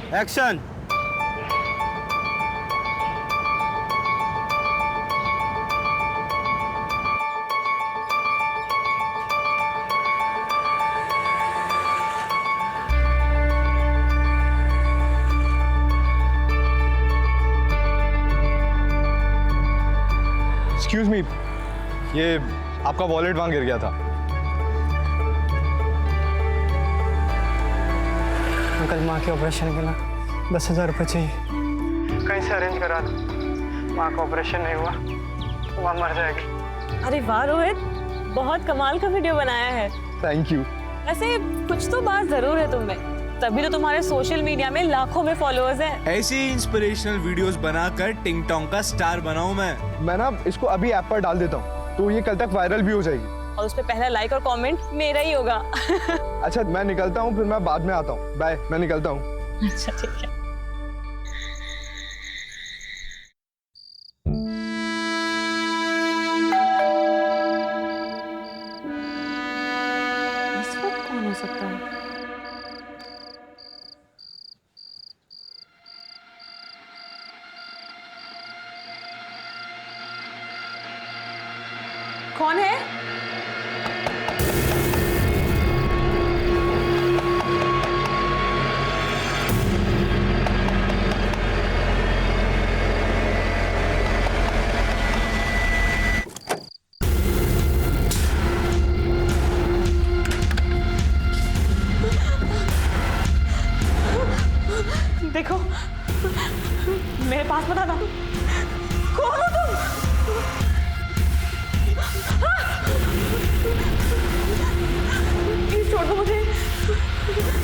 Action. Excuse me, ये आपका wallet वहां गिर गया था। अंकल, माँ के ऑपरेशन के ना 10,000 रुपये चाहिए, कहीं से अरेंज करा दो। माँ का ऑपरेशन नहीं हुआ तो माँ मर जाएगी। अरे वाह रोहित, बहुत कमाल का वीडियो बनाया है। Thank you. वैसे कुछ तो बात जरूर है तुममें, तभी तो तुम्हारे सोशल मीडिया में लाखों में फॉलोअर्स हैं। ऐसी ही इंस्पिरेशनल वीडियोस बनाकर टिंग टोंग का स्टार बनाऊं मैं ना इसको अभी ऐप पर डाल देता हूँ तो ये कल तक वायरल भी हो जाएगी। और उस पे पहला लाइक और कमेंट मेरा ही होगा। अच्छा, मैं निकलता हूँ, फिर मैं बाद में आता हूँ। बाय, मैं निकलता हूँ। अच्छा ठीक है। इस वक्त कौन हो सकता है? कौन है? देखो, मेरे पास मत आना। कौन हो तुम? प्लीज छोड़ दो मुझे,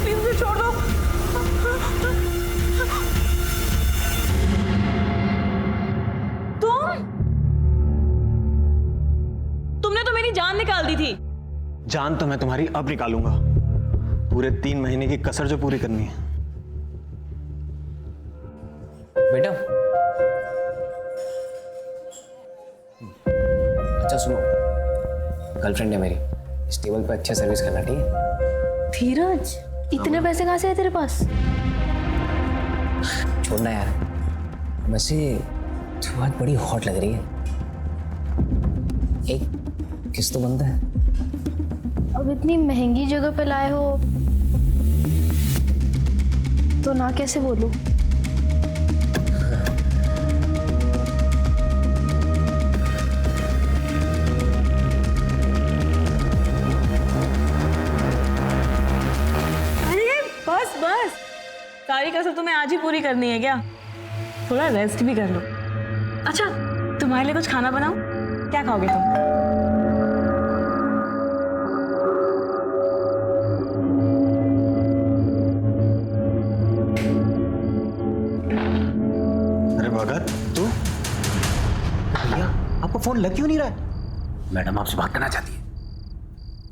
प्लीज मुझे छोड़ दो। तुमने तो मेरी जान निकाल दी थी। जान तो मैं तुम्हारी अब निकालूंगा, पूरे 3 महीने की कसर जो पूरी करनी है। बेटा, अच्छा सुनो, गर्लफ्रेंड है मेरी, इस टेबल पे अच्छे सर्विस करना, ठीक है? धीरज, इतने पैसे कहाँ से है तेरे पास? छोड़ना यार, वैसे तू आज बड़ी हॉट लग रही है। एक किस तो बनता है। अब इतनी महंगी जगह पे लाए हो तो ना कैसे बोलूं? बस सारी कसर तुम्हें आज ही पूरी करनी है क्या? थोड़ा रेस्ट भी कर लो। अच्छा, तुम्हारे लिए कुछ खाना बनाऊं? क्या खाओगे तुम? अरे भगत, तू? भैया, आपका फोन लग क्यों नहीं रहा है? मैडम आपसे बात करना चाहती है।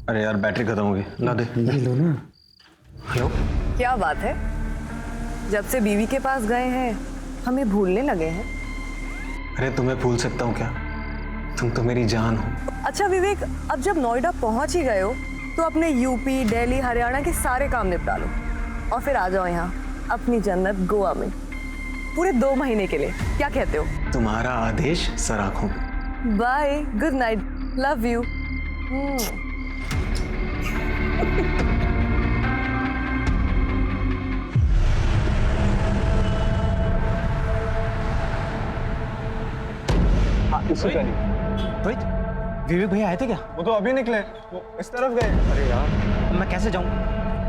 अरे यार, बैटरी खत्म हो गई, ला दे। लो ना। हेलो। क्या बात है, जब से बीवी के पास गए हैं हमें भूलने लगे हैं। अरे तुम्हें भूल सकता हूँ क्या? तुम तो मेरी जान हो। अच्छा विवेक, अब जब नोएडा पहुंच ही गए हो तो अपने यूपी, दिल्ली, हरियाणा के सारे काम निपटा लो और फिर आ जाओ यहाँ अपनी जन्नत गोवा में पूरे 2 महीने के लिए। क्या कहते हो? तुम्हारा आदेश सर आंखों पे। Bye, good night, love you. Rohit, Vivek भैया आए थे क्या? वो तो अभी निकले, वो इस तरफ गए। अरे यार, मैं कैसे जाऊं?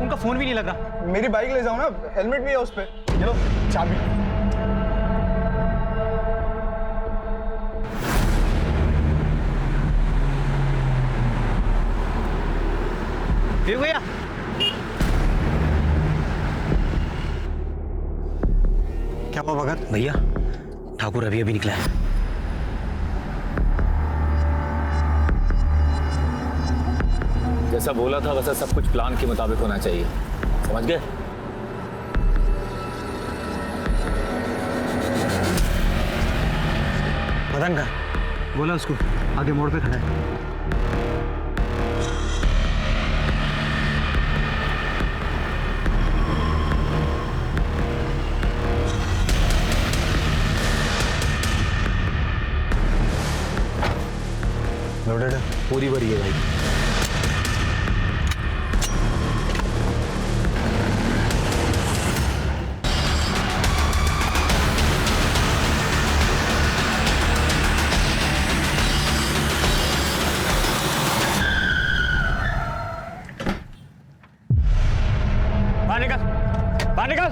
उनका फोन भी नहीं लग रहा। मेरी बाइक ले जाओ ना, हेलमेट भी है उस पे। ये लो चाबी। विवेक भैया, क्या हुआ भगत? भैया, ठाकुर अभी अभी निकला है। जैसा बोला था वैसा सब कुछ प्लान के मुताबिक होना चाहिए, समझ गए? मदन का बोला उसको आगे मोड़ पे खड़ा है। लोडेड है? पूरी भरी है भाई। बाहर निकल, बाहर निकल।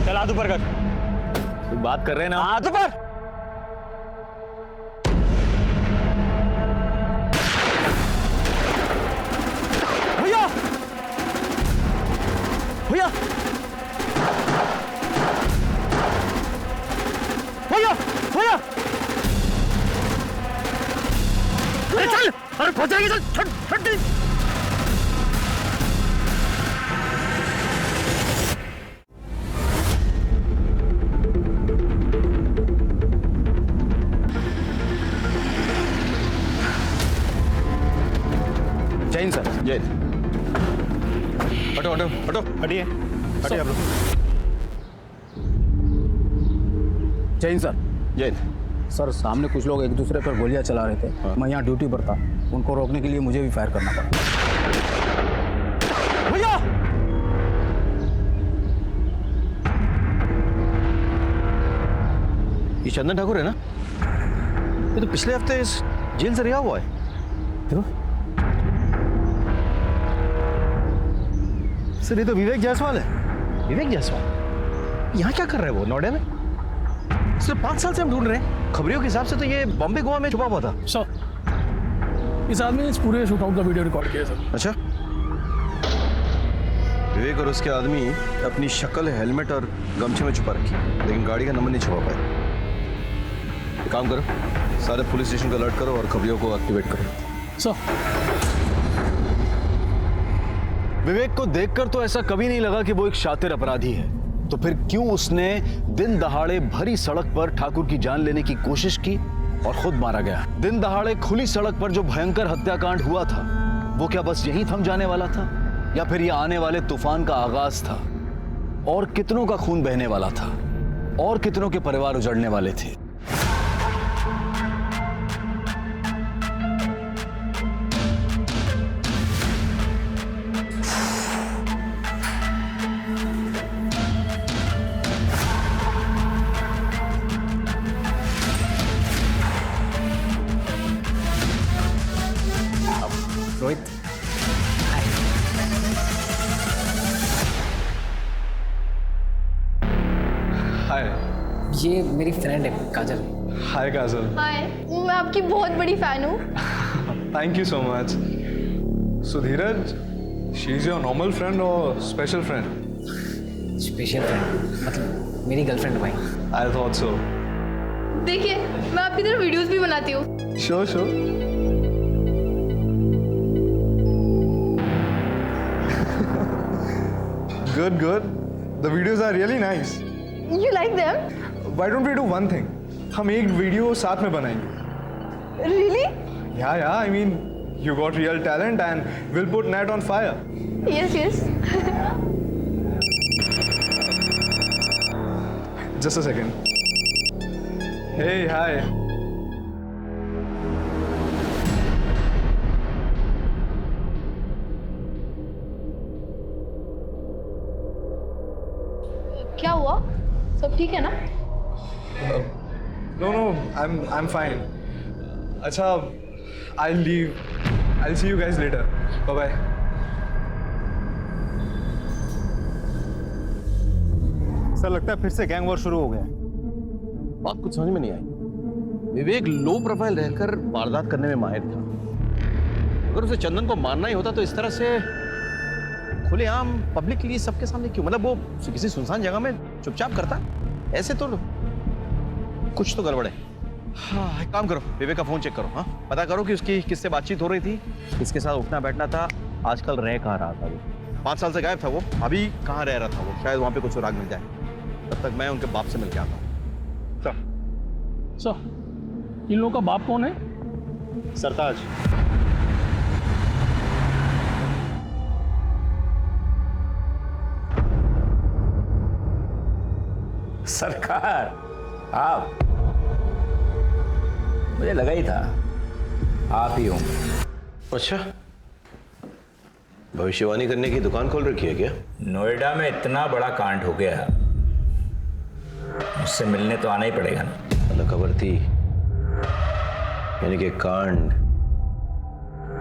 चल हाथ ऊपर कर। कोई बात कर रहे हैं ना? हाथ ऊपर। भैया, भैया, भैया, भैया। अरे चल, अरे पहुंचाएंगे, चल, छट छट। जैन सर। जैन। हटो हटो हटो, हटिए, हटिए आप लोग। जैन सर। जैन। सर सामने कुछ लोग एक दूसरे पर गोलियां चला रहे थे। मैं यहाँ ड्यूटी पर था, उनको रोकने के लिए मुझे भी फायर करना पड़ा। भैया, ये चंदन ठाकुर है ना? ये तो पिछले हफ्ते इस जेल से रिहा हुआ है। देखो सर, ये तो विवेक जायसवाल है। विवेक जायसवाल यहाँ क्या कर रहे हैं? वो नोएडा में सिर्फ 5 साल से हम ढूंढ रहे हैं। खबरियों के हिसाब से तो ये बॉम्बे गोवा में छुपा हुआ था। सर इस आदमी ने इस पूरे शूटआउट का वीडियो रिकॉर्ड किया सर। अच्छा, विवेक और उसके आदमी अपनी शक्ल हेलमेट और गमछे में छुपा रखी, लेकिन गाड़ी का नंबर नहीं छुपा पाए। एक काम करो, सारे पुलिस स्टेशन को अलर्ट करो और खबरियों को एक्टिवेट करो। सर विवेक को देखकर तो ऐसा कभी नहीं लगा कि वो एक शातिर अपराधी है, तो फिर क्यों उसने दिन दहाड़े भरी सड़क पर ठाकुर की जान लेने की कोशिश की और खुद मारा गया? दिन दहाड़े खुली सड़क पर जो भयंकर हत्याकांड हुआ था, वो क्या बस यहीं थम जाने वाला था, या फिर यह आने वाले तूफान का आगाज था? और कितनों का खून बहने वाला था, और कितनों के परिवार उजड़ने वाले थे। रोहित, हाय। ये मेरी फ्रेंड है काजल। हाय काजल। हाय, मैं आपकी बहुत बड़ी फैन हूँ। Thank you so much. So Dheeraj, she is your normal friend और स्पेशल फ्रेंड? स्पेशल फ्रेंड मतलब मेरी गर्लफ्रेंड भाई। I thought so. देखिए, मैं आपकी तरह वीडियोस भी बनाती हूँ। Sure sure. Good, good. The videos are really nice. You like them? Why don't we do one thing? हम एक वीडियो साथ में बनाएंगे। Really? Yeah, I mean, you got real talent and we'll put net on fire. Yes, yes. Just a second. Hey, hi. क्या हुआ? सब ठीक है ना? No, I'm fine. अच्छा, I'll leave. I'll see you guys later. Bye bye. Sir लगता है फिर से गैंग वॉर शुरू हो गया। बात कुछ समझ में नहीं आई। विवेक लो प्रोफाइल रहकर वारदात करने में माहिर था। अगर उसे चंदन को मारना ही होता तो इस तरह से खुलेआम पब्लिकली सबके सामने क्यों? मतलब वो किसी सुनसान जगह में चुपचाप करता, ऐसे तो कुछ तो गड़बड़ है। हाँ, एक काम करो, विवेक का फोन चेक करो। हाँ, पता करो कि उसकी किससे बातचीत हो रही थी, किसके साथ उठना बैठना था, आजकल रह कहाँ रहा था। वो 5 साल से गायब था, वो अभी कहाँ रह रहा था वो? शायद वहां पे कुछ सुराग मिल जाए। तब तक मैं उनके बाप से मिल के आता हूँ। सर इन लोगों का बाप कौन है? सरताज। सरकार, आप मुझे लगा ही था आप ही होंगे। अच्छा, भविष्यवाणी करने की दुकान खोल रखी है क्या? नोएडा में इतना बड़ा कांड हो गया, मुझसे मिलने तो आना ही पड़ेगा ना। मतलब खबर थी, यानी कि कांड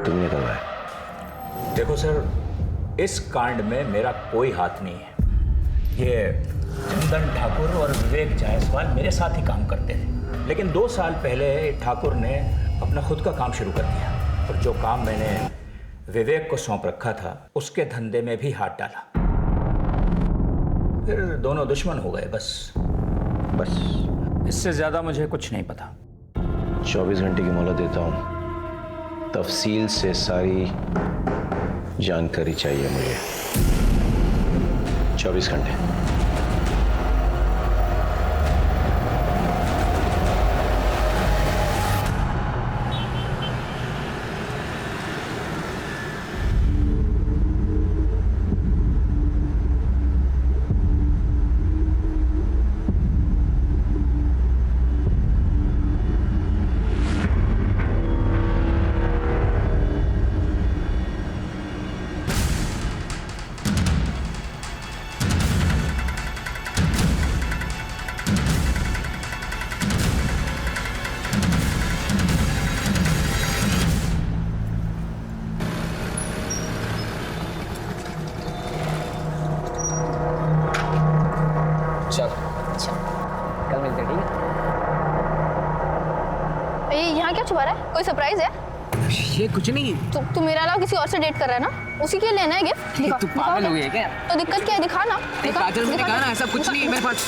तुमने करवाया? देखो सर, इस कांड में मेरा कोई हाथ नहीं है। ये चंदन ठाकुर और विवेक जायसवाल मेरे साथ ही काम करते थे, लेकिन 2 साल पहले ठाकुर ने अपना खुद का काम शुरू कर दिया और जो काम मैंने विवेक को सौंप रखा था उसके धंधे में भी हाथ डाला। फिर दोनों दुश्मन हो गए। बस इससे ज्यादा मुझे कुछ नहीं पता। 24 घंटे की मोहलत देता हूं, तफसील से सारी जानकारी चाहिए मुझे। 24 घंटे। कल मिलते हैं, ठीक है? ये यहाँ क्या छुपा रहा है? कोई सरप्राइज है? ये कुछ नहीं। तू मेरा अलावा किसी और से डेट कर रहा है ना? उसी के लिए लेना है गिफ्ट? तू पागल हो गई है क्या? तो दिक्कत क्या है? दिखा ना। काजल, मैंने कहा ना ऐसा कुछ नहीं है मेरे पास।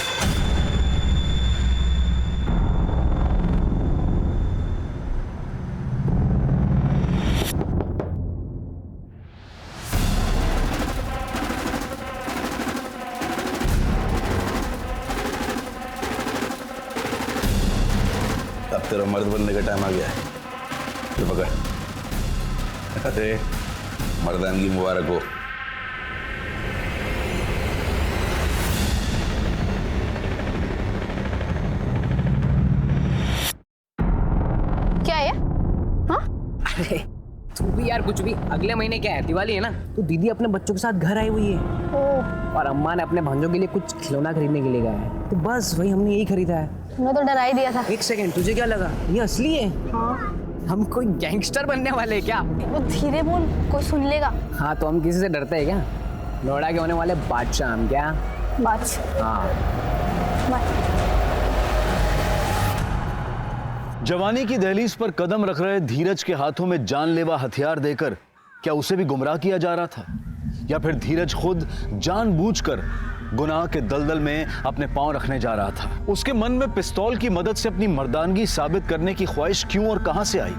अब तेरा मर्द बनने का टाइम आ गया है। ये पकड़। अरे मर्दानगी मुबारक हो। क्या है? हाँ? अरे तू भी यार कुछ भी। अगले महीने क्या है, दिवाली है ना, तो दीदी अपने बच्चों के साथ घर आई हुई है। ओह, और अम्मा ने अपने भांजों के लिए कुछ खिलौना खरीदने के लिए गया है, तो बस वही हमने यही खरीदा है। मैं तो डरा ही दिया था। एक सेकंड, तुझे क्या लगा ये असली है? हाँ। हम कोई गैंगस्टर बनने वाले हैं क्या? वो धीरे बोल, कोई सुन लेगा। हाँ तो हम किसी से डरते हैं क्या? नोएडा के होने वाले बादशाह हम क्या? बात। हाँ। जवानी की दहलीज पर कदम रख रहे धीरज के हाथों में जानलेवा हथियार देकर क्या उसे भी गुमराह किया जा रहा था, या फिर धीरज खुद जानबूझकर गुनाह के दलदल में अपने पांव रखने जा रहा था? उसके मन में पिस्तौल की मदद से अपनी मर्दानगी साबित करने की ख्वाहिश क्यों और कहां से आई?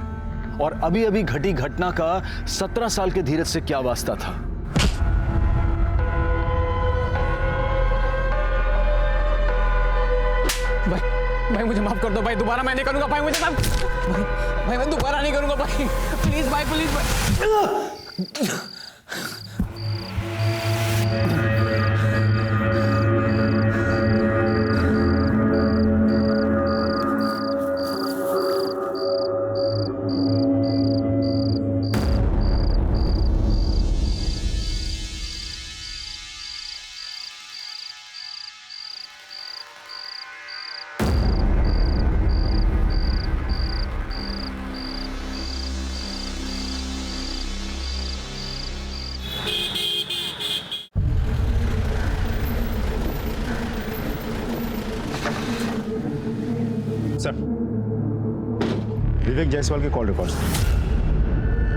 और अभी अभी घटी घटना का 17 साल के धीरज से क्या वास्ता था? भाई मुझे माफ कर दो भाई, दोबारा मैं नहीं करूंगा भाई, मुझे माफ। भाई मैं दोबारा नहीं करूंगा भाई, प्लीज भाई, प्लीज भाई। सर, विवेक जायसवाल के कॉल रिकॉर्ड्स।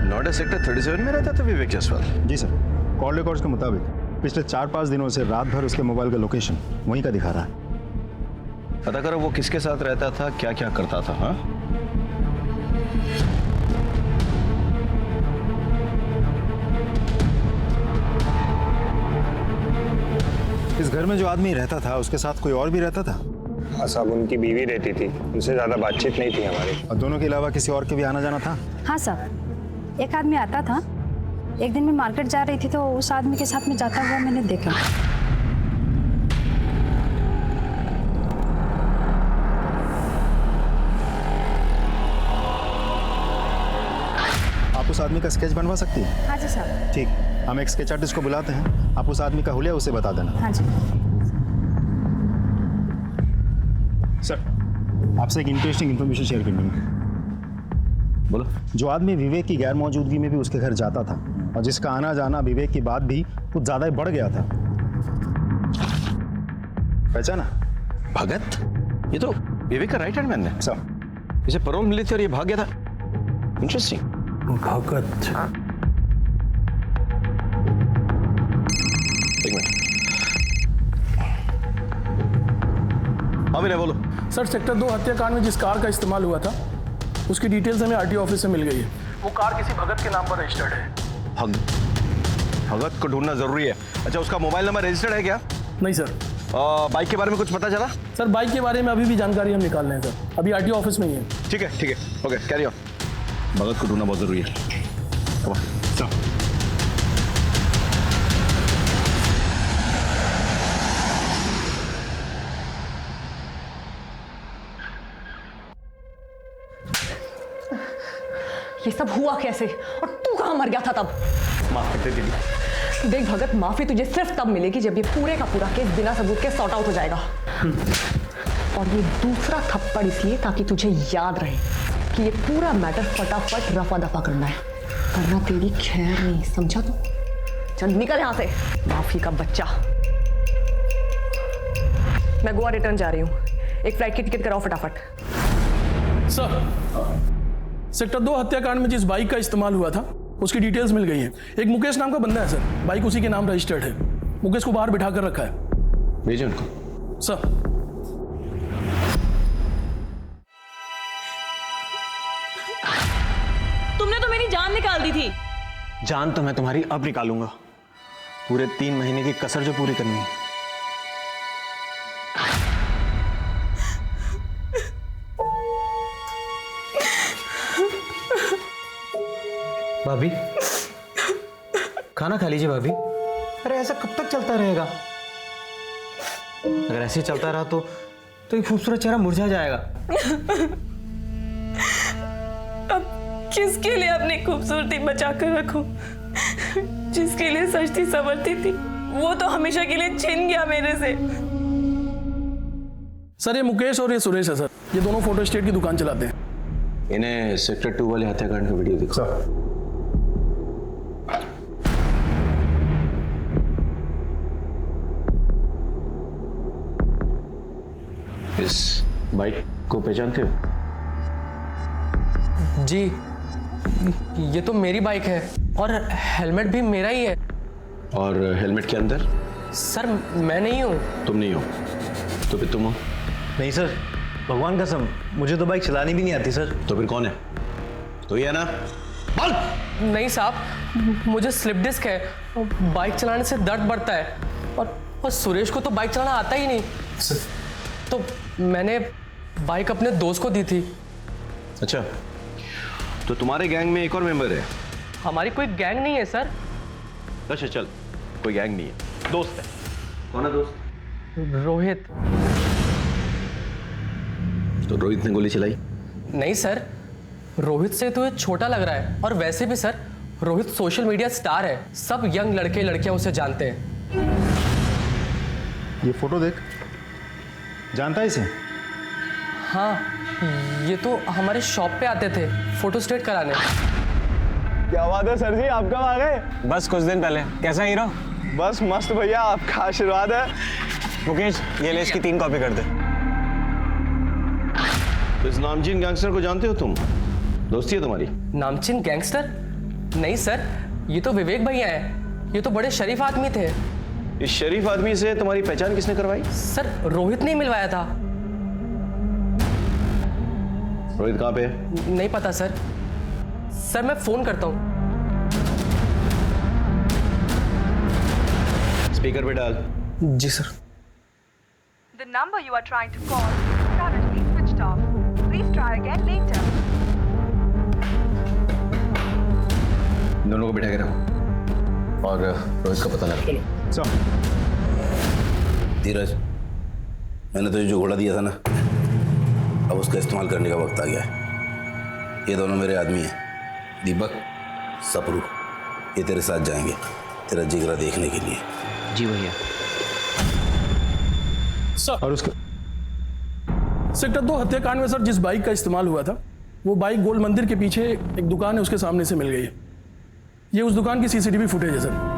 नोएडा सेक्टर 37 में रहता था विवेक जायसवाल? जी सर, कॉल रिकॉर्ड्स के मुताबिक पिछले 4-5 दिनों से रात भर उसके मोबाइल का लोकेशन वहीं का दिखा रहा है। पता करो वो किसके साथ रहता था, क्या क्या करता था। हाँ, इस घर में जो आदमी रहता था उसके साथ कोई और भी रहता था? हाँ साहब, उनकी बीवी रहती थी, उनसे ज़्यादा बातचीत नहीं थी हमारी। और दोनों के अलावा किसी और के भी आना जाना था? हाँ साहब, एक आदमी आता था। एक दिन मैं मार्केट जा रही थी तो उस आदमी के साथ में जाता हुआ मैंने देखा। उस आदमी का स्केच बनवा सकती हैं? हाँ जी साहब। ठीक, हम एक स्केच आर्टिस्ट को बुलाते हैं, आप उस आदमी का हुलिया उसे बता देना। हाँ जी। सर, आपसे एक इंटरेस्टिंग इन्फॉर्मेशन शेयर करनी है। बोलो। जो आदमी विवेक की गैर मौजूदगी में भी उसके घर जाता था और जिसका आना जाना विवेक की बात भी कुछ ज़्यादा ही बढ़ गया था, पहचाना? भगत? ये तो विवेक का राइट हैंड मैन है। सर, इसे पैरोल मिली थी और ये भाग गया था। इंटरेस्टिंग। भगत। एक मिनट। हाँ विनय बोलो। सर, सेक्टर 2 हत्याकांड में जिस कार का इस्तेमाल हुआ था उसकी डिटेल्स हमें आरटीओ ऑफिस से मिल गई है। वो कार किसी भगत के नाम पर रजिस्टर्ड है। भगत को ढूंढना जरूरी है। अच्छा, उसका मोबाइल नंबर रजिस्टर्ड है क्या? नहीं सर। बाइक के बारे में कुछ पता चला? सर, बाइक के बारे में अभी भी जानकारी हम निकाल रहे हैं सर, अभी आरटीओ ऑफिस में ही है। ठीक है, ओके, कैरी ऑन। भगत को ढूंढना बहुत जरूरी है। Come on. ये सब हुआ कैसे और तू कहां मर गया था तब? माफ कर दे दीदी। देख भगत, माफी तुझे सिर्फ तब मिलेगी जब ये पूरे का पूरा केस बिना सबूत के सॉर्ट आउट हो जाएगा। और ये दूसरा थप्पड़ इसलिए ताकि तुझे याद रहे कि ये पूरा मैटर फटाफट रफा दफा करना है, वरना तेरी खैर नहीं, समझा तू? चल निकल यहां से, माफी का बच्चा। मैं गोवा रिटर्न जा रही हूँ, एक फ्लाइट की टिकट कराओ फटाफट। सर, सेक्टर 2 हत्याकांड में जिस बाइक का इस्तेमाल हुआ था उसकी डिटेल्स मिल गई है। एक मुकेश नाम का बंदा है सर, बाइक उसी के नाम रजिस्टर्ड है। मुकेश को बाहर बिठा कर रखा है। भेजिए उनको। सर। तुमने तो मेरी जान निकाल दी थी। जान तो मैं तुम्हारी अब निकालूंगा, पूरे 3 महीने की कसर जो पूरी करनी है। भाभी, खाना खा लीजिए भाभी। अरे ऐसा कब तक चलता रहेगा? अगर ऐसे चलता रहा तो ये खूबसूरत चेहरा मुरझा जाएगा। अब किसके लिए अपनी खूबसूरती बचा कर रखूं? जिसके लिए सजती संवरती थी वो तो हमेशा के लिए छिन गया मेरे से। सर, ये मुकेश और ये सुरेश है सर, ये दोनों फोटो स्टेट की दुकान चलाते हैं। इन्हें सेक्टर 2 वाले हत्याकांड का वीडियो दिखा। इस बाइक को पहचानते हो? जी, ये तो मेरी बाइक है और हेलमेट भी मेरा ही है। और हेलमेट के अंदर? सर, मैं नहीं हूँ। तुम नहीं हो तो फिर तुम हो? नहीं सर, भगवान कसम, मुझे तो बाइक चलानी भी नहीं आती सर। तो फिर कौन है? तो ये है ना? बोल। नहीं साहब, मुझे स्लिप डिस्क है, बाइक चलाने से दर्द बढ़ता है और सुरेश को तो बाइक चलाना आता ही नहीं। तो मैंने बाइक अपने दोस्त को दी थी। अच्छा, तो तुम्हारे गैंग में एक और मेंबर है? हमारी कोई गैंग नहीं है सर। अच्छा चल, कोई गैंग नहीं है, दोस्त है। कौन है दोस्त? रोहित। तो रोहित ने गोली चलाई? नहीं सर, रोहित से तो ये छोटा लग रहा है और वैसे भी sir Rohit social media star है, सब यंग लड़के लड़कियां उसे जानते हैं। ये फोटो देख, जानता है इसे? हाँ, ये तो हमारे शॉप पे आते थे फोटो स्टेट कराने। क्या बात है सर जी, आप कब आ गए? बस कुछ दिन पहले। कैसा हीरो? बस मस्त भैया, आपका आशीर्वाद है। मुकेश, ये ले, इसकी 3 कॉपी कर दे। तो इस नामचीन गैंगस्टर को जानते हो तुम? दोस्ती है तुम्हारी? नामचीन गैंगस्टर? नहीं सर, ये तो विवेक भैया हैं, ये तो बड़े शरीफ आदमी थे। इस शरीफ आदमी से तुम्हारी पहचान किसने करवाई? सर, रोहित ने मिलवाया था। रोहित कहाँ पे है? नहीं पता सर। सर, मैं फोन करता हूँ। स्पीकर पे डाल। जी sir. The number you are trying to call is currently switched off. Please try again later. दोनों को बिठा के रखो और रोहित का पता लगा। धीरज, मैंने तुझे जो घोड़ा दिया था ना, अब उसका इस्तेमाल करने का वक्त आ गया है। ये दोनों मेरे आदमी हैं, दीपक सपरू, ये तेरे साथ जाएंगे तेरा जिगरा देखने के लिए। जी भैया। सर, और उसके सेक्टर 2 हत्याकांड में सर जिस बाइक का इस्तेमाल हुआ था वो बाइक गोल मंदिर के पीछे एक दुकान है उसके सामने से मिल गई है। ये उस दुकान की सीसीटीवी फुटेज है सर।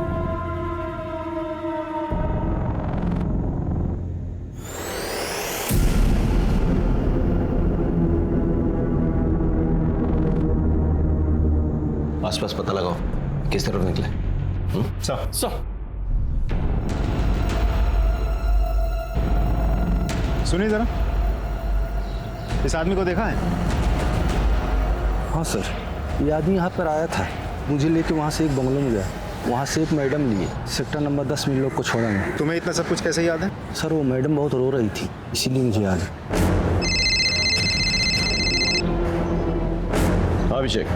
आसपास पता लगाओ किस तरफ निकले। सर सुनिए जरा, इस आदमी को देखा है? हाँ सर, ये आदमी यहाँ पर आया था, मुझे लेके वहाँ से एक बंगलों में गया, वहाँ से एक मैडम लिए, सेक्टर नंबर 10 में लोग को छोड़ा नहीं। तुम्हें इतना सब कुछ कैसे याद है? सर वो मैडम बहुत रो रही थी, इसीलिए मुझे याद है। अभिषेक,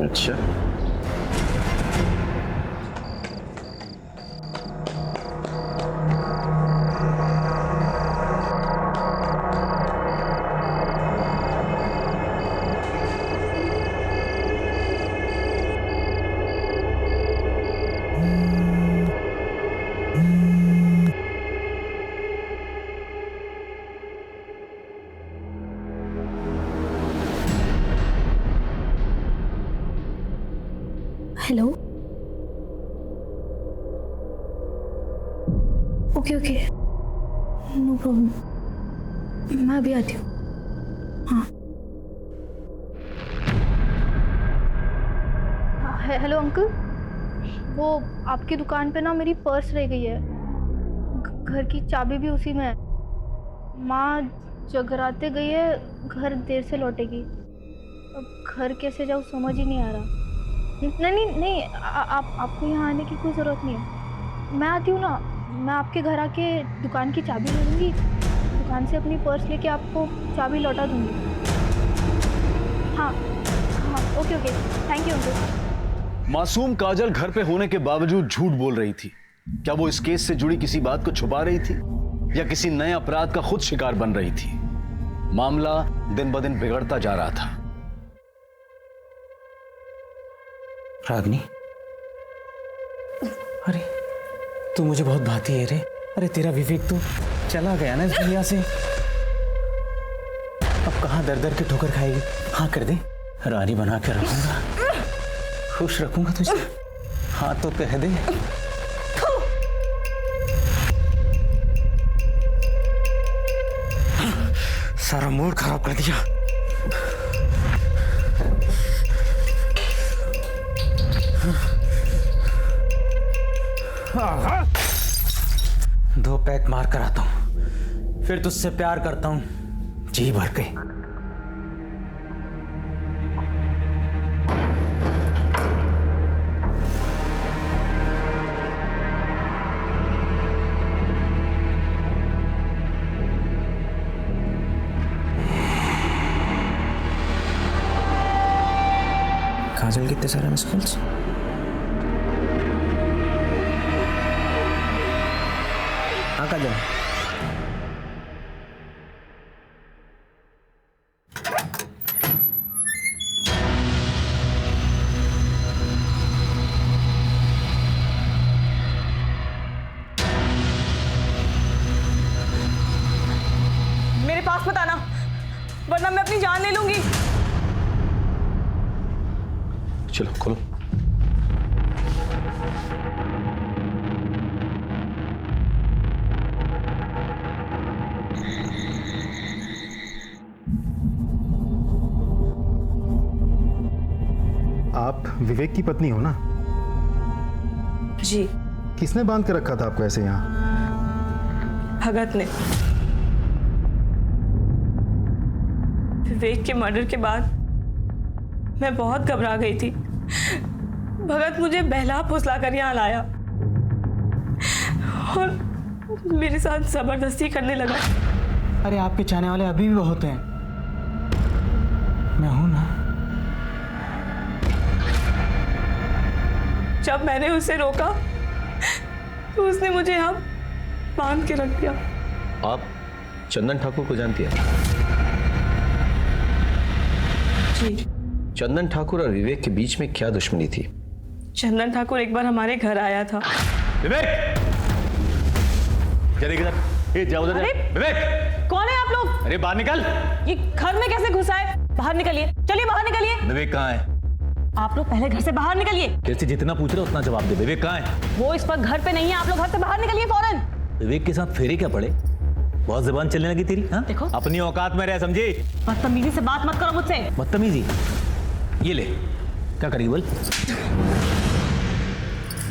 अच्छा hello, okay okay, no problem, मैं अभी आती हूँ। हाँ, हेलो अंकल, वो आपकी दुकान पे ना मेरी पर्स रह गई है, घर की चाबी भी उसी में है। माँ जगराते गई है, घर देर से लौटेगी। अब घर कैसे जाऊँ समझ ही नहीं आ रहा। नहीं, आपको यहाँ आने की कोई ज़रूरत नहीं है, मैं आती हूँ ना, मैं आपके घर आके दुकान की चाबी ले लूँगी, दुकान से अपनी पर्स लेके आपको चाबी लौटा दूँगी। हाँ, ओके, थैंक यू अंकल। मासूम काजल घर पे होने के बावजूद झूठ बोल रही थी। क्या वो इस केस से जुड़ी किसी बात को छुपा रही थी या किसी नए अपराध का खुद शिकार बन रही थी? मामला दिन ब दिन बिगड़ता जा रहा था। रागनी, अरे तू मुझे बहुत भाती है रे। अरे तेरा विवेक तो चला गया ना इस दुनिया से, अब कहाँ दर दर के ठोकर खाएगी। हाँ कर दे, रानी बना के रखूंगा, खुश रखूंगा तुझे। हाँ तो कह दे। सारा मूड खराब कर दिया। दो पैक मार कर आता हूं, फिर तुझसे प्यार करता हूं जी भर के। काजल कितने सारे मिस कॉल्स। हाँ काजल, मेरे पास मत आना, वरना मैं अपनी जान ले लूंगी। चलो खोलो। आप विवेक की पत्नी हो ना? जी। किसने बांध के रखा था आपको ऐसे यहाँ? भगत ने। विवेक के मर्डर के बाद मैं बहुत घबरा गई थी। भगत मुझे बहला फुसला कर यहाँ लाया और मेरे साथ जबरदस्ती करने लगा। अरे आपके चाहने वाले अभी भी बहुत हैं, मैं हूं ना। जब मैंने उसे रोका तो उसने मुझे यहाँ बांध के रख दिया। आप चंदन ठाकुर को जानती हैं? जी। चंदन ठाकुर और विवेक के बीच में क्या दुश्मनी थी? चंदन ठाकुर एक बार हमारे घर आया था। विवेक, ये जाओ उधर। विवेक, कौन है आप लोग? अरे बाहर निकल। ये घर में कैसे घुसा है? बाहर निकलिए, चलिए बाहर निकलिए। विवेक कहाँ है? आप लोग पहले घर से बाहर निकलिए। कैसे जितना पूछ रहे उतना जवाब दे। विवेक कहाँ है? वो इस वक्त घर पे नहीं है, आप लोग घर से बाहर निकलिए फौरन। विवेक के साथ फेरे क्या पड़े? बहुत जुबान चलने लगी तेरी। हाँ? देखो, अपनी औकात में रह, समझी? बदतमीजी से बात मत करो मुझसे। बदतमीजी? ये ले, क्या करेगी बोल?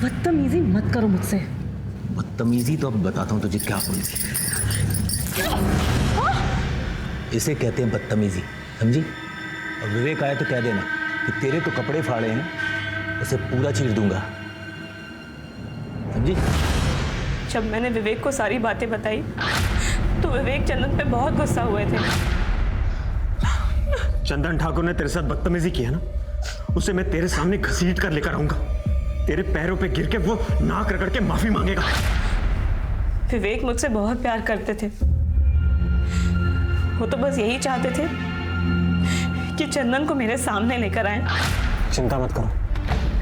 बदतमीजी मत करो मुझसे। बदतमीजी तो अब बताता हूँ तुझे क्या बोलती। इसे कहते हैं बदतमीजी, समझी? और विवेक आया तो कह देना कि तेरे तो कपड़े फाड़े हैं, उसे पूरा चीर दूंगा, समझी? जब मैंने विवेक को सारी बातें बताई तो विवेक चंदन पे बहुत गुस्सा हुए थे। चंदन ठाकुर ने तेरे साथ बदतमीजी की है ना, उसे मैं तेरे सामने घसीट कर लेकर आऊंगा। तेरे पैरों पे गिर के वो नाक रगड़ के माफी मांगेगा। विवेक मुझसे बहुत प्यार करते थे। वो तो बस यही चाहते थे कि चंदन को मेरे सामने लेकर आए। चिंता मत करो,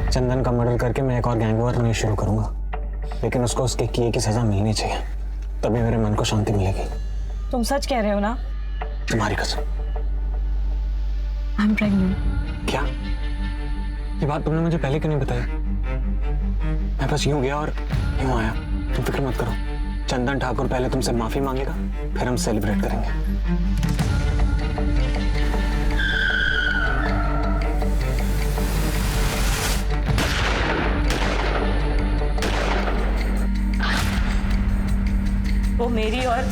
चंदन का मर्डर करके मैं एक और गैंग वॉर नहीं शुरू करूंगा, लेकिन उसको उसके किए की सजा मिलनी चाहिए, तभी मेरे मन को शांति मिलेगी। तुम सच कह रहे हो ना? तुम्हारी कसम। I am pregnant. क्या? ये बात तुमने मुझे पहले क्यों नहीं बताई? मैं बस यूं गया और यूं आया। तुम फिक्र मत करो, चंदन ठाकुर पहले तुमसे माफी मांगेगा, फिर हम सेलिब्रेट करेंगे। वो मेरी और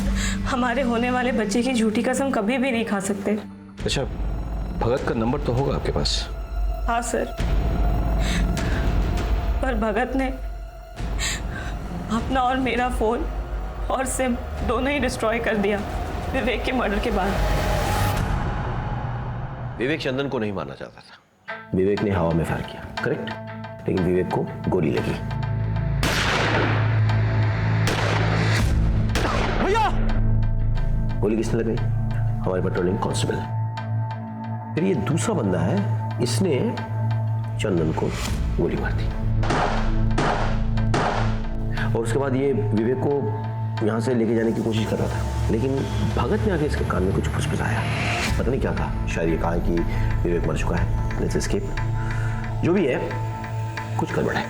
हमारे होने वाले बच्चे की झूठी कसम कभी भी नहीं खा सकते। अच्छा, भगत का नंबर तो होगा आपके पास? हाँ सर, पर भगत ने अपना और मेरा फोन और सिम दोनों ही डिस्ट्रॉय कर दिया विवेक के मर्डर के बाद। विवेक चंदन को नहीं मारना चाहता था। विवेक ने हवा में फायर किया, करेक्ट? लेकिन विवेक को गोली लगी। भैया! गोली किसने लगाई? हमारे पेट्रोलिंग कांस्टेबल। फिर ये दूसरा बंदा है, इसने चंदन को गोली मार दी और उसके बाद ये विवेक को यहाँ से लेके जाने की कोशिश कर रहा था, लेकिन भगत ने आके इसके कान में कुछ फुसफुसाया। पता नहीं क्या था, शायद ये कहा कि विवेक मर चुका है, लेट्स एस्केप। जो भी है, कुछ गड़बड़ है,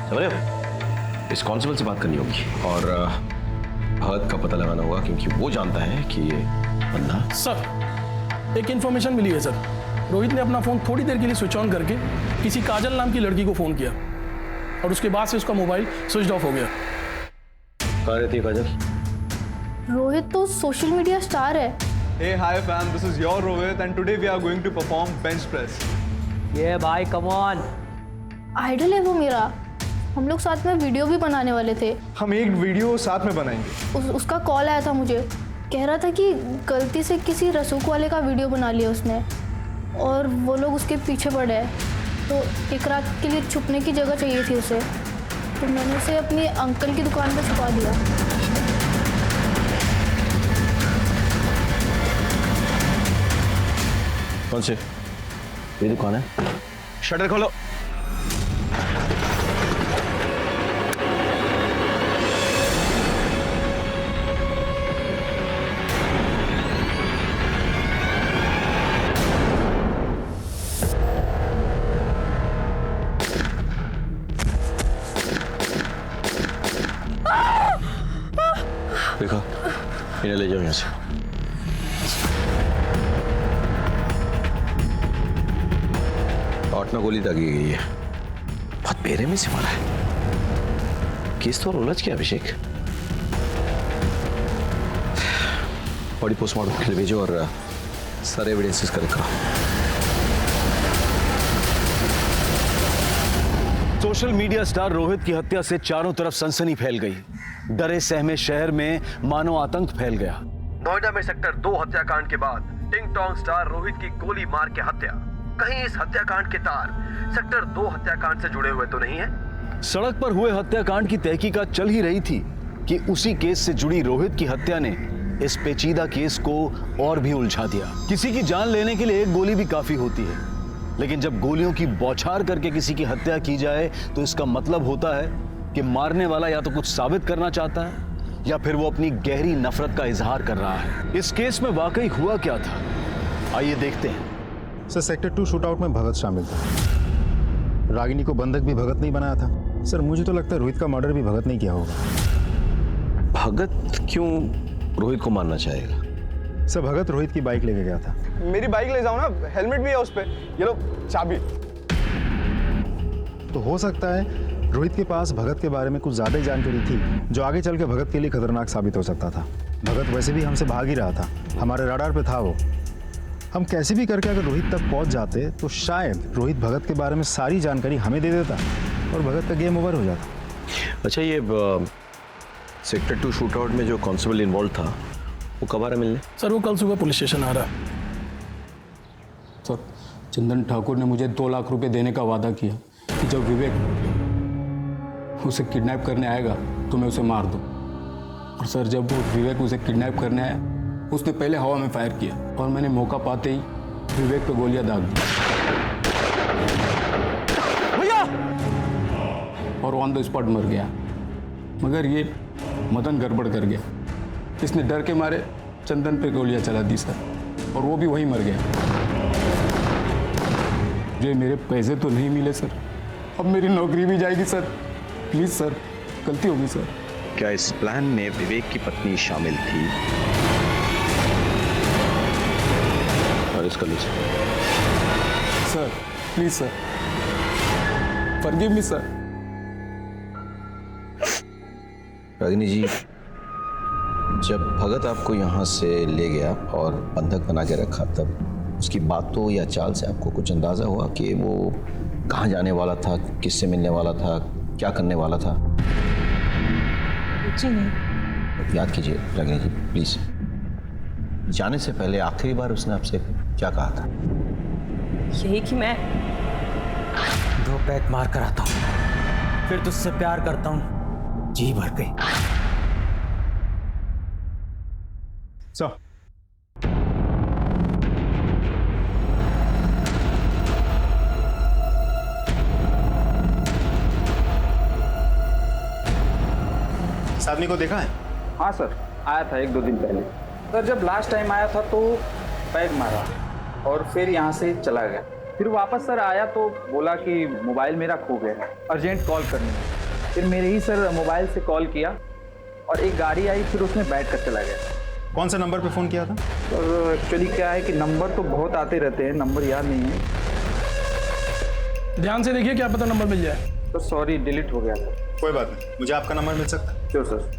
समझ रहे हो? इस कांस्टेबल से बात करनी होगी और भगत का पता लगाना होगा, क्योंकि वो जानता है कि ये बंदा। सर, एक इंफॉर्मेशन मिली है सर। रोहित ने अपना फोन थोड़ी देर के लिए स्विच ऑन करके किसी काजल नाम की लड़की को फोन किया और उसके बाद से उसका मोबाइल स्विच ऑफ हो गया। कहाँ रहती है काजल? रोहित तो सोशल मीडिया स्टार है। Hey, hi fam, this is your Rohit and today we are going to perform bench press. ये भाई कम ऑन। आइडल है वो मेरा। हम लोग साथ में वीडियो भी बनाने वाले थे। हम एक वीडियो साथ में बनाएंगे। उसका कॉल आया था मुझे, कह रहा था कि गलती से किसी रसूख वाले का वीडियो बना लिया उसने और वो लोग उसके पीछे पड़े हैं, तो एक रात के लिए छुपने की जगह चाहिए थी उसे, तो मैंने उसे अपनी अंकल की दुकान पर छुपा दिया। कौन से? ये दुकान है। शटर खोलो। देखो, इन्हें ले जाओ यहाँ से। आठ गोली दागी गई है, बहुत बेरहमी से मारा है। केस तो उलझ गया अभिषेक। बॉडी पोस्टमार्टम के लिए भेजो और सारे एविडेंसेस कलेक्ट करो। सोशल मीडिया स्टार रोहित की हत्या से चारों तरफ सनसनी फैल गई। डरे सहमे शहर में मानो आतंक फैल गया। नोएडा में सेक्टर 2 हत्याकांड के बाद टिंग टोंग स्टार रोहित की गोली मार के हत्या। कहीं इस हत्याकांड के तार सेक्टर 2 हत्याकांड से जुड़े हुए तो नहीं है? सड़क पर हुए हत्याकांड की तहकीकात चल ही रही थी कि उसी केस से जुड़ी रोहित की हत्या ने इस पेचीदा केस को और भी उलझा दिया। किसी की जान लेने के लिए एक गोली भी काफी होती है, लेकिन जब गोलियों की बौछार करके किसी की हत्या की जाए तो इसका मतलब होता है कि मारने वाला या तो कुछ साबित करना चाहता है या फिर वो अपनी गहरी नफरत का इजहार कर रहा है। इस केस में वाकई हुआ क्या था, आइए देखते हैं। सर, सेक्टर 2 शूटआउट में भगत शामिल था। रागिनी को बंधक भी भगत नहीं बनाया था। सर, मुझे तो लगता है रोहित का मर्डर भी भगत नहीं किया होगा। भगत क्यों रोहित को मारना चाहेगा? सर, भगत रोहित की बाइक लेके गया था। मेरी बाइक ले जाओ ना, हेलमेट भी है उस पे। ये लो चाबी। तो हो सकता है रोहित के पास भगत के बारे में कुछ ज्यादा ही जानकारी थी, जो आगे चल के भगत के लिए खतरनाक साबित हो सकता था। भगत वैसे भी हमसे भाग ही रहा था, हमारे रडार पे था वो। हम कैसे भी करके अगर रोहित तक पहुंच जाते तो शायद रोहित भगत के बारे में सारी जानकारी हमें दे देता और भगत का गेम ओवर हो जाता। अच्छा, ये सेक्टर 2 शूटआउट में जो कांस्टेबल इन्वॉल्व था वो कब आ रहा मिलने? सर, वो कल सुबह पुलिस स्टेशन आ रहा है। सर, चंदन ठाकुर ने मुझे 2 लाख रुपए देने का वादा किया कि जब विवेक उसे किडनैप करने आएगा तो मैं उसे मार दूं। और सर, जब वो विवेक उसे किडनैप करने आया, उसने पहले हवा में फायर किया और मैंने मौका पाते ही विवेक पे गोलियां दाग दी भैया, और ऑन द स्पॉट मर गया। मगर ये मदन गड़बड़ कर गया। इसने डर के मारे चंदन पे गोलियां चला दी सर, और वो भी वहीं मर गया। जो मेरे पैसे तो नहीं मिले सर, अब मेरी नौकरी भी जाएगी सर। प्लीज सर, गलती होगी सर। क्या इस प्लान में विवेक की पत्नी शामिल थी? और इसका list sir, please sir, forgive me sir. Ragini ji, जब भगत आपको यहाँ से ले गया और बंधक बना के रखा, तब उसकी बातों या चाल से आपको कुछ अंदाजा हुआ कि वो कहाँ जाने वाला था, किससे मिलने वाला था, क्या करने वाला था? जी नहीं। याद कीजिए रागिनी जी, प्लीज। जाने से पहले आखिरी बार उसने आपसे क्या कहा था? यही कि मैं 2 पैक मार कर आता हूँ, फिर तुझसे प्यार करता हूँ जी भर के। इस आदमी को देखा है? हाँ सर, आया था 1-2 दिन पहले। सर, जब लास्ट टाइम आया था तो पैग मारा और फिर यहाँ से चला गया। फिर वापस सर आया तो बोला कि मोबाइल मेरा खो गया है, अर्जेंट कॉल करनी है। फिर मेरे ही सर मोबाइल से कॉल किया और एक गाड़ी आई, फिर उसमें बैठ कर चला गया। कौन सा नंबर पे फ़ोन किया था? और एक्चुअली क्या है कि नंबर तो बहुत आते रहते हैं, नंबर याद नहीं है। ध्यान से देखिए, क्या पता नंबर मिल जाए। तो सॉरी, डिलीट हो गया था। कोई बात नहीं, मुझे आपका नंबर मिल सकता है? Sure sir.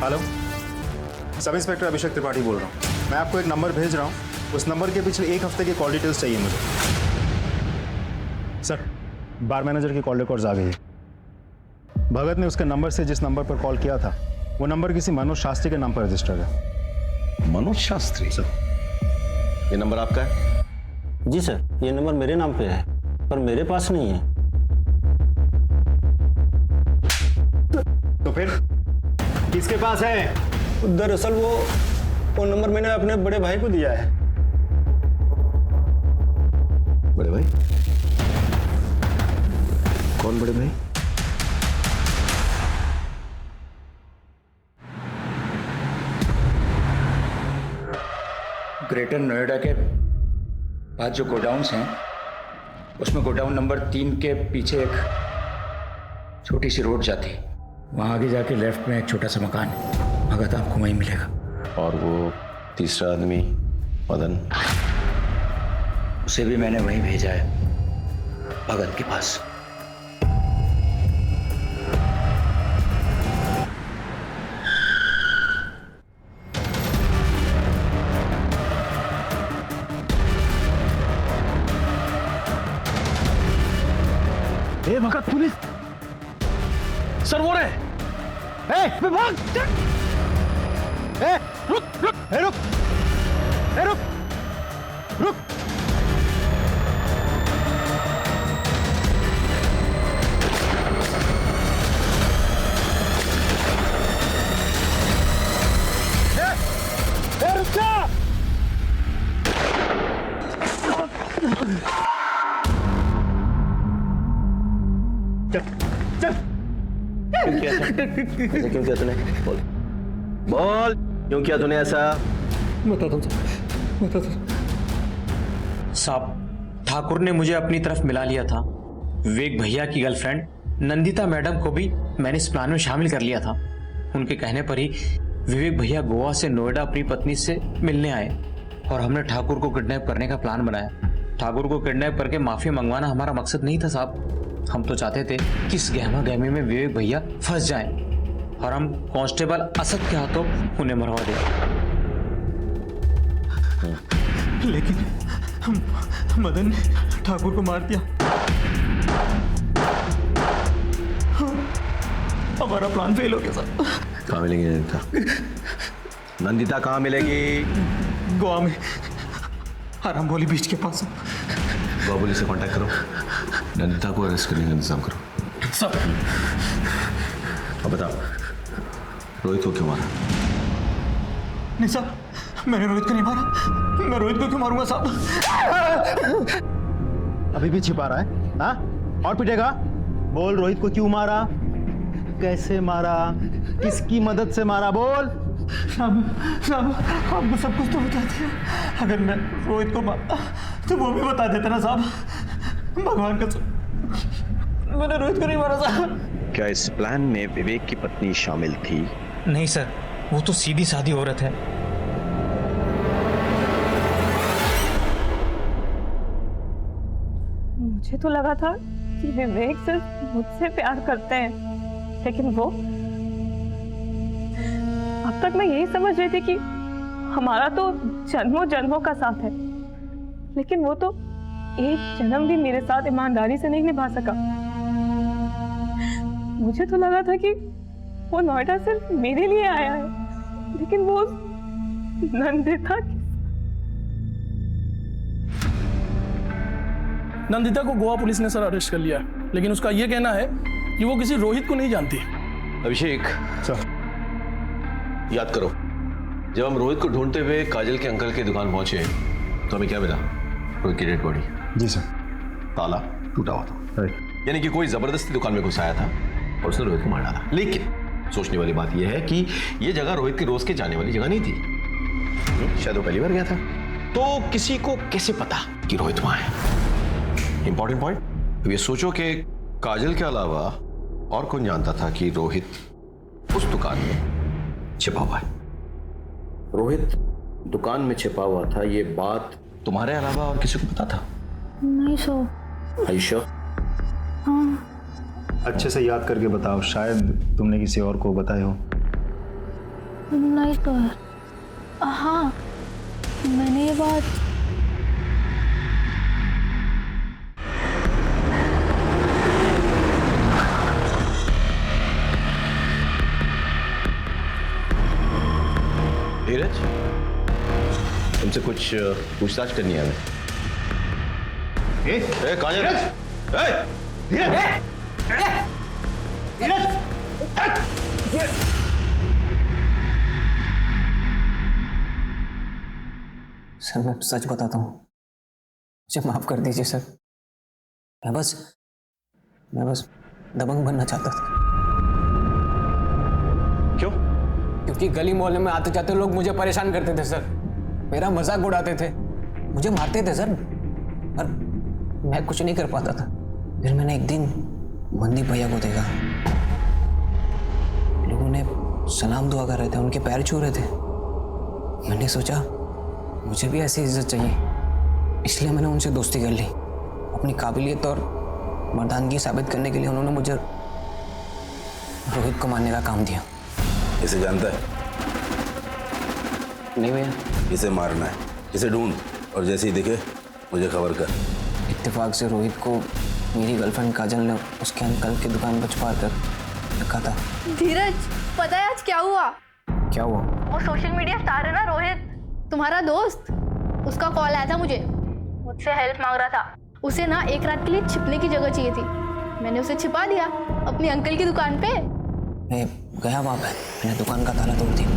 Hello, sub inspector Abhishek Tripathi बोल रहा हूँ। मैं आपको एक नंबर भेज रहा हूँ, उस नंबर के पिछले 1 हफ्ते की कॉल डिटेल्स चाहिए मुझे। सर, बार मैनेजर की कॉल रिकॉर्ड्स आ गई है। भगत ने उसके नंबर से जिस नंबर पर कॉल किया था, वो नंबर किसी मनोज शास्त्री के नाम पर रजिस्टर्ड है। मनोज शास्त्री? सर, ये नंबर आपका है? जी सर, ये नंबर मेरे नाम पे है, पर मेरे पास नहीं है। तो फिर किसके पास है? दरअसल वो फोन नंबर मैंने अपने बड़े भाई को दिया है। बड़े भाई? कौन बड़े भाई? ग्रेटर नोएडा के पास जो गोडाउन्स हैं, उसमें गोडाउन नंबर 3 के पीछे एक छोटी सी रोड जाती है। वहाँ आगे जाके लेफ्ट में एक छोटा सा मकान है, भगत आपको वहीं मिलेगा। और वो तीसरा आदमी मदन? उसे भी मैंने वहीं भेजा है, भगत के पास। भगत, पुलिस! सर, वो रहे। विभाग! रुक रुक रुक रुक रुक। क्यों किया ऐसा? ऐसा क्यों किया तूने? बोल बोल, क्यों किया तूने ऐसा? बताता हूँ साहब। ठाकुर ने मुझे अपनी तरफ मिला लिया था। विवेक भैया की गर्लफ्रेंड नंदिता मैडम को भी मैंने इस प्लान में शामिल कर लिया था। उनके कहने पर ही विवेक भैया गोवा से नोएडा अपनी पत्नी से मिलने आए और हमने ठाकुर को किडनैप करने का प्लान बनाया। ठाकुर को किडनैप करके माफी मंगवाना हमारा मकसद नहीं था साहब। हम तो चाहते थे कि इस गहमा गहमी में विवेक भैया फंस जाएं और हम कांस्टेबल असद के हाथों उन्हें मरवा दें। लेकिन मदन ने ठाकुर को मार दिया। हमारा प्लान फेल हो गया साहब। कहाँ मिलेगी नंदिता? नंदिता कहाँ मिलेगी? गोवा में आराम भोली बीच के पास। गोवा पुलिस से कांटेक्ट करो, नंदिता को अरेस्ट करने का इंतजाम करो। सब अब बताओ, रोहित को क्यों मारा? नहीं साहब, मैंने रोहित को नहीं मारा। मैं रोहित को क्यों मारूंगा साहब? अभी भी छिपा रहा है? हाँ, और पिटेगा? बोल, रोहित को क्यों मारा, कैसे मारा, किसकी मदद से मारा, बोल। साहब आपको सब कुछ तो बताते हैं। अगर मैं रोहित को मारता तो वो भी बता देता ना साहब। भगवान का मैंने रोहित को नहीं मारा साहब। क्या इस प्लान में विवेक की पत्नी शामिल थी? नहीं सर, वो तो सीधी सादी औरत है। मुझे तो लगा था कि विवेक सिर्फ मुझसे प्यार करते हैं, लेकिन वो, अब तक मैं यही समझ रही थी कि हमारा तो जन्मों जन्मों का साथ है, लेकिन वो तो एक जन्म भी मेरे साथ ईमानदारी से नहीं निभा सका। मुझे तो लगा था कि वो नोएडा सिर्फ मेरे लिए आया है, लेकिन वो नंदिता नंदिता को गोवा पुलिस ने सर अरेस्ट कर लिया, लेकिन उसका यह कहना है कि वो किसी रोहित को नहीं जानती। अभिषेक सर, याद करो, जब हम रोहित को ढूंढते हुए काजल के अंकल की दुकान पहुंचे तो हमें क्या मिला? रोहित की डेड बॉडी। जी सर। ताला टूटा हुआ था, यानी कि कोई जबरदस्ती दुकान में घुसाया था और उसने रोहित को मार डाला। लेकिन सोचने वाली बात यह है कि यह जगह रोहित की रोज के जाने वाली जगह नहीं थी। शायद वो पहली बार गया था, तो किसी को कैसे पता कि रोहित वहां है? Important point. अब ये सोचो कि काजल के अलावा और कौन जानता था कि रोहित उस दुकान में छिपा हुआ है? रोहित दुकान में छिपा हुआ था, ये बात तुम्हारे अलावा और किसी को पता था? नहीं सर। Are you sure? हाँ। अच्छे से याद करके बताओ, शायद तुमने किसी और को बताया हो। नहीं सर। हाँ, मैंने ये बात धीरज, तुमसे कुछ पूछताछ करनी है हमें। काजल, सर मैं सच बताता हूँ, मुझे माफ कर दीजिए सर। मैं बस दबंग बनना चाहता था। क्यों? क्योंकि गली मोहल्ले में आते जाते लोग मुझे परेशान करते थे सर, मेरा मजाक उड़ाते थे, मुझे मारते थे सर, पर मैं कुछ नहीं कर पाता था। फिर मैंने एक दिन मंदीप भैया को देखा, लोगों ने सलाम दुआ कर रहे थे, उनके पैर छू रहे थे। मैंने सोचा मुझे भी ऐसी इज्जत चाहिए, इसलिए मैंने उनसे दोस्ती कर ली। अपनी काबिलियत और मर्दानगी साबित करने के लिए उन्होंने मुझे रोहित को मारने का काम दिया। इसे जानता है? नहीं भैया। इसे मारना है, इसे ढूंढ और जैसे ही दिखे मुझे खबर कर। इत्तेफाक से रोहित को मेरी गर्लफ्रेंड काजल ने उसके अंकल की दुकान पर छुपा कर रखा था। धीरज, पता है आज क्या हुआ? क्या हुआ? वो सोशल मीडिया स्टार है ना रोहित, तुम्हारा दोस्त, उसका कॉल आया था मुझे, मुझसे हेल्प मांग रहा था। उसे ना एक रात के लिए छिपने की जगह चाहिए थी, मैंने उसे छिपा दिया अपनी अंकल की दुकान पे। मैं गया वहाँ पे, मैंने दुकान का ताला तोड़ दिया।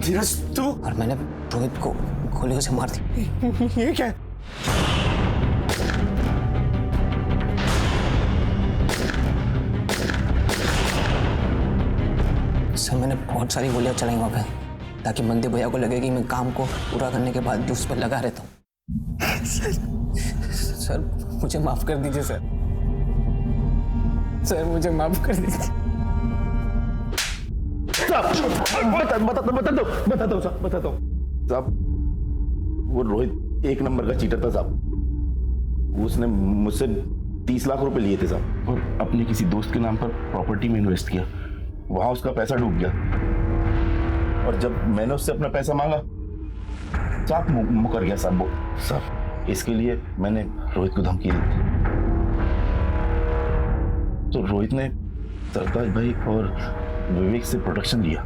धीरज तू? और मैंने रोहित को गोलियों से मार दी। ये क्या है? सर मैंने बहुत सारी गोलियां चलाई वहां पे ताकि मंदी भैया को लगे कि मैं काम को पूरा करने के बाद भी उस पर लगा रहता हूँ। सर मुझे माफ कर दीजिए सर। सर मुझे माफ कर दीजिए। बता दो साहब, वो रोहित एक नंबर का चीटर था साहब। उसने मुझसे 30 लाख रुपए लिए थे साहब, और अपने किसी दोस्त के नाम पर प्रॉपर्टी में इन्वेस्ट किया। वहां उसका पैसा डूब गया, और जब मैंने उससे अपना पैसा मांगा साहब मुकर गया साहब वो। साहब इसके लिए मैंने रोहित को धमकी दी, तो रोहित ने सरताज भाई और विवेक से प्रोटेक्शन लिया,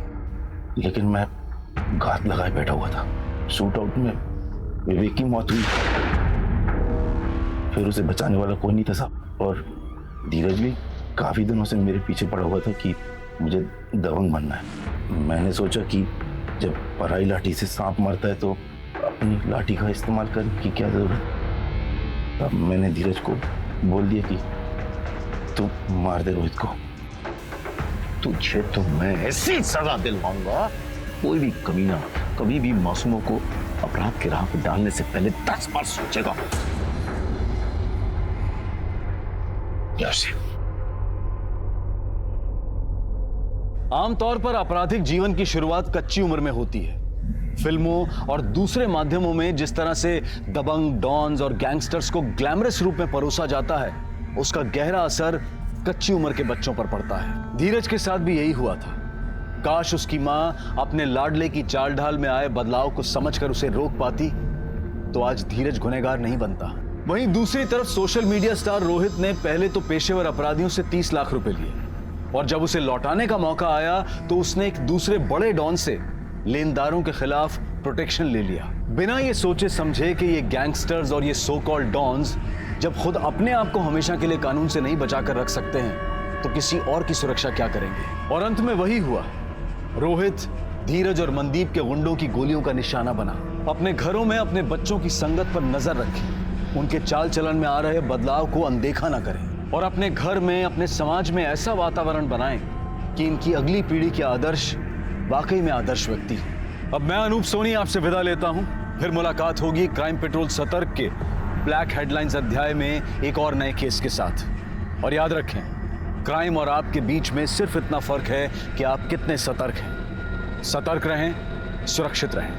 लेकिन मैं घात लगाए बैठा हुआ था। शूट आउट में विवेक की मौत हुई, फिर उसे बचाने वाला कोई नहीं था साहब। और धीरज भी काफी दिनों से मेरे पीछे पड़ा हुआ था कि मुझे दबंग बनना है। मैंने सोचा कि जब पराई लाठी से सांप मरता है तो अपनी लाठी का इस्तेमाल करने की क्या जरूरत। तब मैंने धीरज को बोल दिया कि तू मार दे रोहित को। तुझे तो मैं ऐसी सजा दिलवाऊंगा, कोई भी कमीना कभी भी मासूमों को अपराध के राह पर डालने से पहले 10 बार सोचेगा। आमतौर पर आपराधिक जीवन की शुरुआत कच्ची उम्र में होती है। फिल्मों और दूसरे माध्यमों में जिस तरह से दबंग, डॉन्स और गैंगस्टर्स को ग्लैमरस रूप में परोसा जाता है, उसका गहरा असर कच्ची उम्र के बच्चों पर पड़ता है। धीरज के साथ भी यही हुआ था। काश उसकी मां अपने लाडले की चाल ढाल में आए बदलाव को समझकर उसे रोक पाती, तो आज धीरज गुनहगार नहीं बनता। वहीं दूसरी तरफ सोशल मीडिया स्टार रोहित ने पहले तो पेशेवर अपराधियों से 30 लाख रुपए लिए, और जब उसे लौटाने का मौका आया तो उसने एक दूसरे बड़े डॉन से लेनदारों के खिलाफ प्रोटेक्शन ले लिया। बिना ये सोचे समझे कि ये गैंगस्टर्स और ये सो कॉल्ड डॉन्स जब खुद अपने आप को हमेशा के लिए कानून से नहीं बचा कर रख सकते हैं, तो किसी और की सुरक्षा क्या करेंगे। और अंत में वही हुआ। रोहित, धीरज और मनदीप के गुंडों की गोलियों का निशाना बना। अपने घरों में अपने बच्चों की संगत पर नजर रखें, उनके चाल चलन में आ रहे बदलाव को अनदेखा ना करें, और अपने घर में, अपने समाज में ऐसा वातावरण बनाएं कि इनकी अगली पीढ़ी के आदर्श वाकई में आदर्श व्यक्ति। अब मैं अनूप सोनी आपसे विदा लेता हूं। फिर मुलाकात होगी क्राइम पेट्रोल सतर्क के ब्लैक हेडलाइंस अध्याय में एक और नए केस के साथ। और याद रखें, क्राइम और आपके बीच में सिर्फ इतना फर्क है कि आप कितने सतर्क हैं। सतर्क रहें, सुरक्षित रहें।